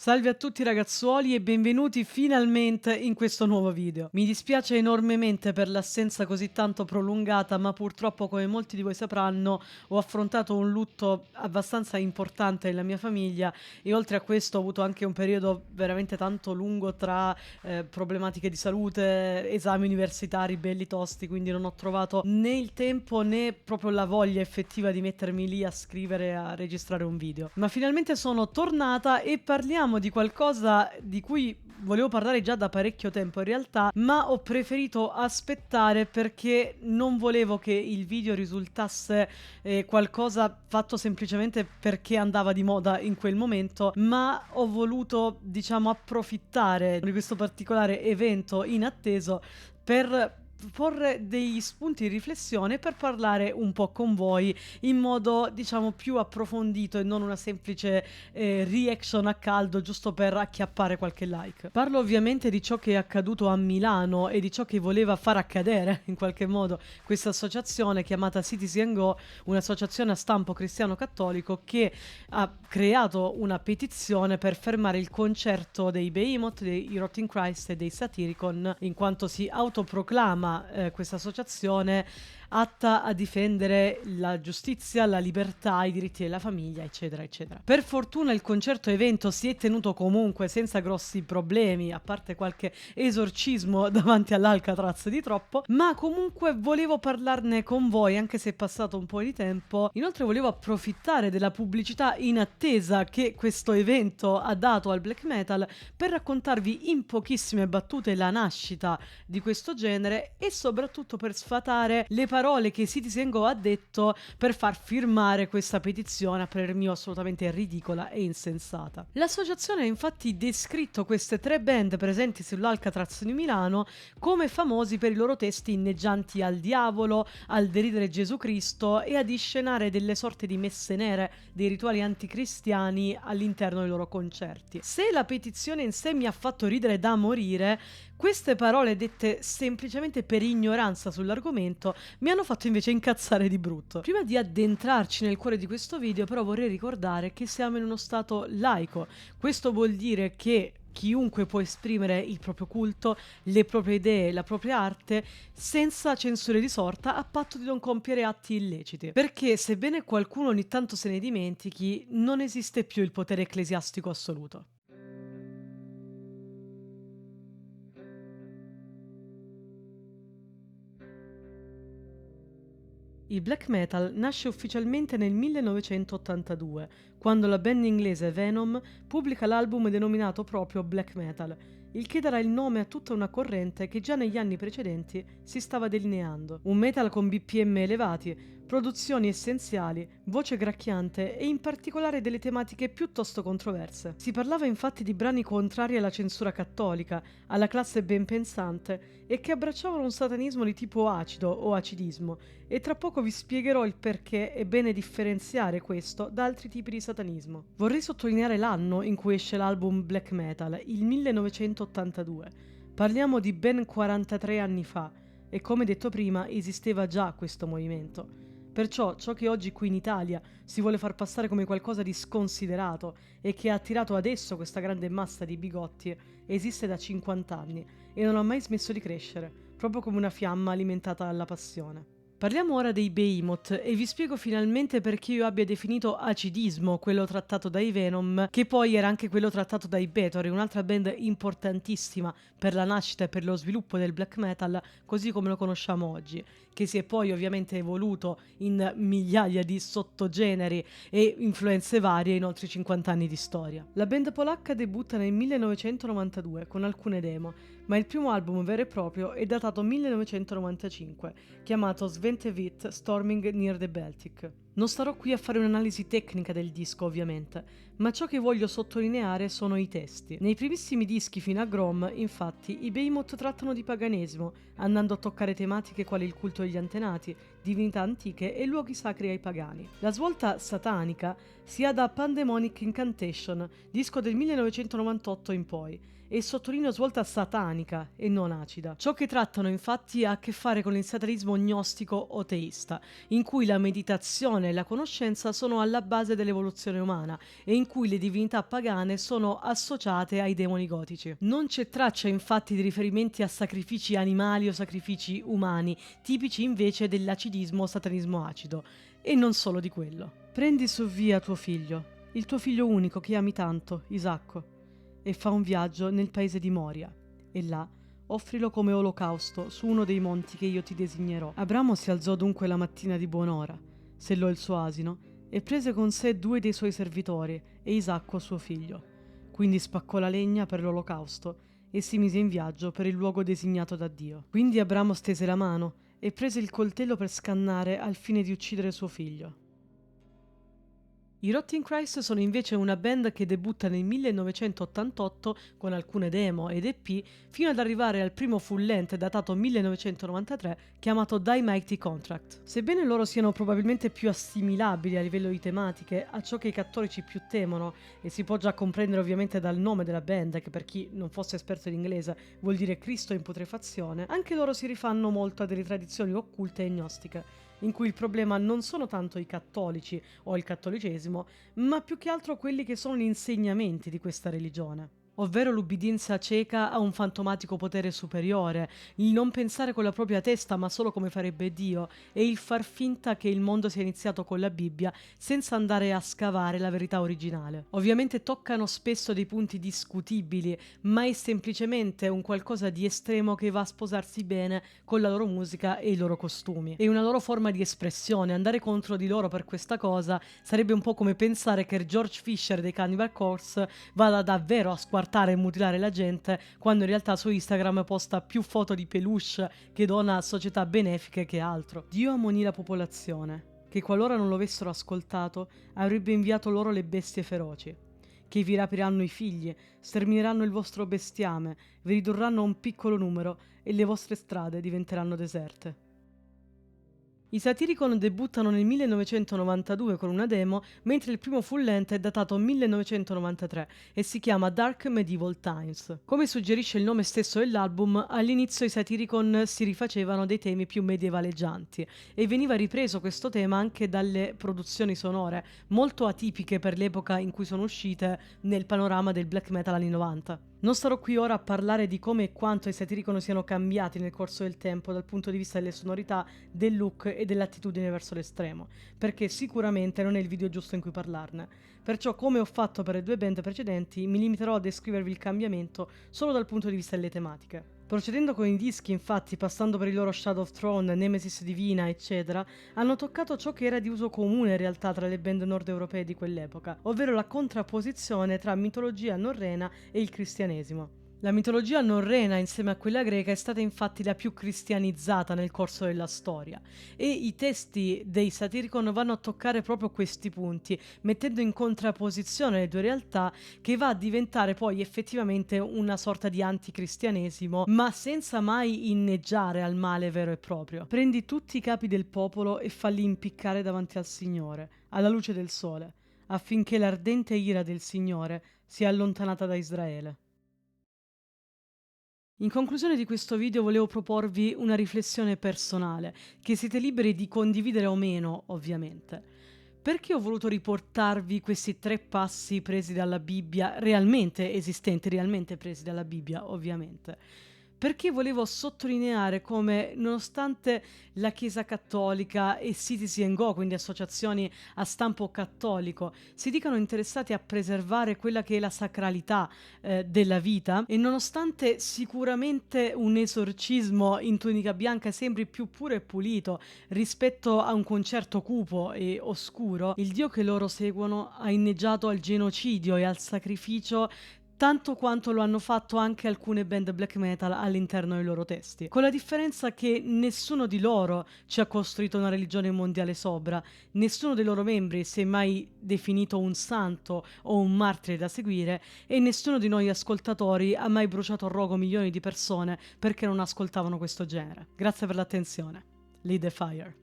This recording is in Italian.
Salve a tutti ragazzuoli e benvenuti finalmente in questo nuovo video. Mi dispiace enormemente per l'assenza così tanto prolungata, ma purtroppo, come molti di voi sapranno, ho affrontato un lutto abbastanza importante nella mia famiglia e oltre a questo ho avuto anche un periodo veramente tanto lungo tra problematiche di salute, esami universitari belli tosti, quindi non ho trovato né il tempo né proprio la voglia effettiva di mettermi lì a scrivere, a registrare un video. Ma finalmente sono tornata e parliamo di qualcosa di cui volevo parlare già da parecchio tempo in realtà, ma ho preferito aspettare perché non volevo che il video risultasse qualcosa fatto semplicemente perché andava di moda in quel momento, ma ho voluto, diciamo, approfittare di questo particolare evento inatteso per porre degli spunti di riflessione per parlare un po' con voi in modo, diciamo, più approfondito e non una semplice reaction a caldo giusto per acchiappare qualche like. Parlo ovviamente di ciò che è accaduto a Milano e di ciò che voleva far accadere in qualche modo questa associazione chiamata Citizen Go, un'associazione a stampo cristiano-cattolico che ha creato una petizione per fermare il concerto dei Behemoth, dei Rotting Christ e dei Satyricon, in quanto si autoproclama questa associazione atta a difendere la giustizia, la libertà, i diritti della famiglia, eccetera, eccetera. Per fortuna il concerto evento si è tenuto comunque senza grossi problemi, a parte qualche esorcismo davanti all'Alcatraz di troppo, ma comunque volevo parlarne con voi, anche se è passato un po' di tempo. Inoltre volevo approfittare della pubblicità inattesa che questo evento ha dato al black metal per raccontarvi in pochissime battute la nascita di questo genere e soprattutto per sfatare le parole che Citizen Go ha detto per far firmare questa petizione a parer mio assolutamente ridicola e insensata. L'associazione ha infatti descritto queste tre band presenti sull'Alcatraz di Milano come famosi per i loro testi inneggianti al diavolo, al deridere Gesù Cristo e ad inscenare delle sorte di messe nere, dei rituali anticristiani all'interno dei loro concerti. Se la petizione in sé mi ha fatto ridere da morire, queste parole dette semplicemente per ignoranza sull'argomento mi hanno fatto invece incazzare di brutto. Prima di addentrarci nel cuore di questo video, però, vorrei ricordare che siamo in uno stato laico. Questo vuol dire che chiunque può esprimere il proprio culto, le proprie idee, la propria arte senza censure di sorta, a patto di non compiere atti illeciti. Perché, sebbene qualcuno ogni tanto se ne dimentichi, non esiste più il potere ecclesiastico assoluto. Il black metal nasce ufficialmente nel 1982, quando la band inglese Venom pubblica l'album denominato proprio black metal, il che darà il nome a tutta una corrente che già negli anni precedenti si stava delineando. Un metal con BPM elevati, produzioni essenziali, voce gracchiante e in particolare delle tematiche piuttosto controverse. Si parlava infatti di brani contrari alla censura cattolica, alla classe ben pensante e che abbracciavano un satanismo di tipo acido o acidismo, e tra poco vi spiegherò il perché è bene differenziare questo da altri tipi di satanismo. Vorrei sottolineare l'anno in cui esce l'album black metal, il 1982. Parliamo di ben 43 anni fa e, come detto prima, esisteva già questo movimento. Perciò ciò che oggi qui in Italia si vuole far passare come qualcosa di sconsiderato e che ha attirato adesso questa grande massa di bigotti esiste da 50 anni e non ha mai smesso di crescere, proprio come una fiamma alimentata dalla passione. Parliamo ora dei Behemoth e vi spiego finalmente perché io abbia definito acidismo quello trattato dai Venom, che poi era anche quello trattato dai Bathory, un'altra band importantissima per la nascita e per lo sviluppo del black metal così come lo conosciamo oggi, che si è poi ovviamente evoluto in migliaia di sottogeneri e influenze varie in oltre 50 anni di storia. La band polacca debutta nel 1992 con alcune demo, ma il primo album vero e proprio è datato 1995, chiamato Sventevit Storming Near the Baltic. Non starò qui a fare un'analisi tecnica del disco, ovviamente, ma ciò che voglio sottolineare sono i testi. Nei primissimi dischi fino a Grom, infatti, i Behemoth trattano di paganesimo, andando a toccare tematiche quali il culto degli antenati, divinità antiche e luoghi sacri ai pagani. La svolta satanica si ha da Pandemonic Incantation, disco del 1998 in poi, e sottolineo svolta satanica e non acida. Ciò che trattano infatti ha a che fare con il satanismo gnostico o teista, in cui la meditazione e la conoscenza sono alla base dell'evoluzione umana e in cui le divinità pagane sono associate ai demoni gotici. Non c'è traccia infatti di riferimenti a sacrifici animali o sacrifici umani, tipici invece dell'acidismo o satanismo acido, e non solo di quello. Prendi su via tuo figlio, il tuo figlio unico che ami tanto, Isacco, e fa un viaggio nel paese di Moria, e là offrilo come olocausto su uno dei monti che io ti designerò. Abramo si alzò dunque la mattina di buon'ora, sellò il suo asino e prese con sé 2 dei suoi servitori e Isacco suo figlio. Quindi spaccò la legna per l'olocausto e si mise in viaggio per il luogo designato da Dio. Quindi Abramo stese la mano e prese il coltello per scannare al fine di uccidere suo figlio. I Rotting Christ sono invece una band che debutta nel 1988 con alcune demo ed EP fino ad arrivare al primo full length datato 1993 chiamato Die Mighty Contract. Sebbene loro siano probabilmente più assimilabili a livello di tematiche a ciò che i cattolici più temono, e si può già comprendere ovviamente dal nome della band, che per chi non fosse esperto di inglese vuol dire Cristo in putrefazione, anche loro si rifanno molto a delle tradizioni occulte e gnostiche, in cui il problema non sono tanto i cattolici o il cattolicesimo, ma più che altro quelli che sono gli insegnamenti di questa religione. Ovvero l'ubbidienza cieca a un fantomatico potere superiore, il non pensare con la propria testa ma solo come farebbe Dio, e il far finta che il mondo sia iniziato con la Bibbia senza andare a scavare la verità originale. Ovviamente toccano spesso dei punti discutibili, ma è semplicemente un qualcosa di estremo che va a sposarsi bene con la loro musica e i loro costumi. È una loro forma di espressione. Andare contro di loro per questa cosa sarebbe un po' come pensare che George Fisher dei Cannibal Corpse vada davvero a squartare e mutilare la gente, quando in realtà su Instagram posta più foto di peluche che dona a società benefiche che altro. Dio ammonì la popolazione, che qualora non lo avessero ascoltato, avrebbe inviato loro le bestie feroci, che vi rapiranno i figli, stermineranno il vostro bestiame, vi ridurranno a un piccolo numero e le vostre strade diventeranno deserte. I Satyricon debuttano nel 1992 con una demo, mentre il primo full length è datato 1993 e si chiama Dark Medieval Times. Come suggerisce il nome stesso dell'album, all'inizio i Satyricon si rifacevano dei temi più medievaleggianti e veniva ripreso questo tema anche dalle produzioni sonore, molto atipiche per l'epoca in cui sono uscite nel panorama del black metal anni 90. Non starò qui ora a parlare di come e quanto i Satyricon siano cambiati nel corso del tempo dal punto di vista delle sonorità, del look e dell'attitudine verso l'estremo, perché sicuramente non è il video giusto in cui parlarne. Perciò, come ho fatto per le 2 band precedenti, mi limiterò a descrivervi il cambiamento solo dal punto di vista delle tematiche. Procedendo con i dischi, infatti, passando per il loro Shadow of Throne, Nemesis Divina, eccetera, hanno toccato ciò che era di uso comune in realtà tra le band nord-europee di quell'epoca, ovvero la contrapposizione tra mitologia norrena e il cristianesimo. La mitologia norrena, insieme a quella greca, è stata infatti la più cristianizzata nel corso della storia, e i testi dei Satyricon vanno a toccare proprio questi punti, mettendo in contrapposizione le 2 realtà, che va a diventare poi effettivamente una sorta di anticristianesimo, ma senza mai inneggiare al male vero e proprio. Prendi tutti i capi del popolo e falli impiccare davanti al Signore, alla luce del sole, affinché l'ardente ira del Signore sia allontanata da Israele. In conclusione di questo video volevo proporvi una riflessione personale, che siete liberi di condividere o meno, ovviamente. Perché ho voluto riportarvi questi 3 passi presi dalla Bibbia, realmente esistenti, realmente presi dalla Bibbia, ovviamente? Perché volevo sottolineare come, nonostante la Chiesa Cattolica e Citizen Go, quindi associazioni a stampo cattolico, si dicano interessati a preservare quella che è la sacralità della vita, e nonostante sicuramente un esorcismo in tunica bianca sembri più puro e pulito rispetto a un concerto cupo e oscuro, il Dio che loro seguono ha inneggiato al genocidio e al sacrificio tanto quanto lo hanno fatto anche alcune band black metal all'interno dei loro testi, con la differenza che nessuno di loro ci ha costruito una religione mondiale sobra, nessuno dei loro membri si è mai definito un santo o un martire da seguire, e nessuno di noi ascoltatori ha mai bruciato a rogo milioni di persone perché non ascoltavano questo genere. Grazie per l'attenzione. Lead the Fire.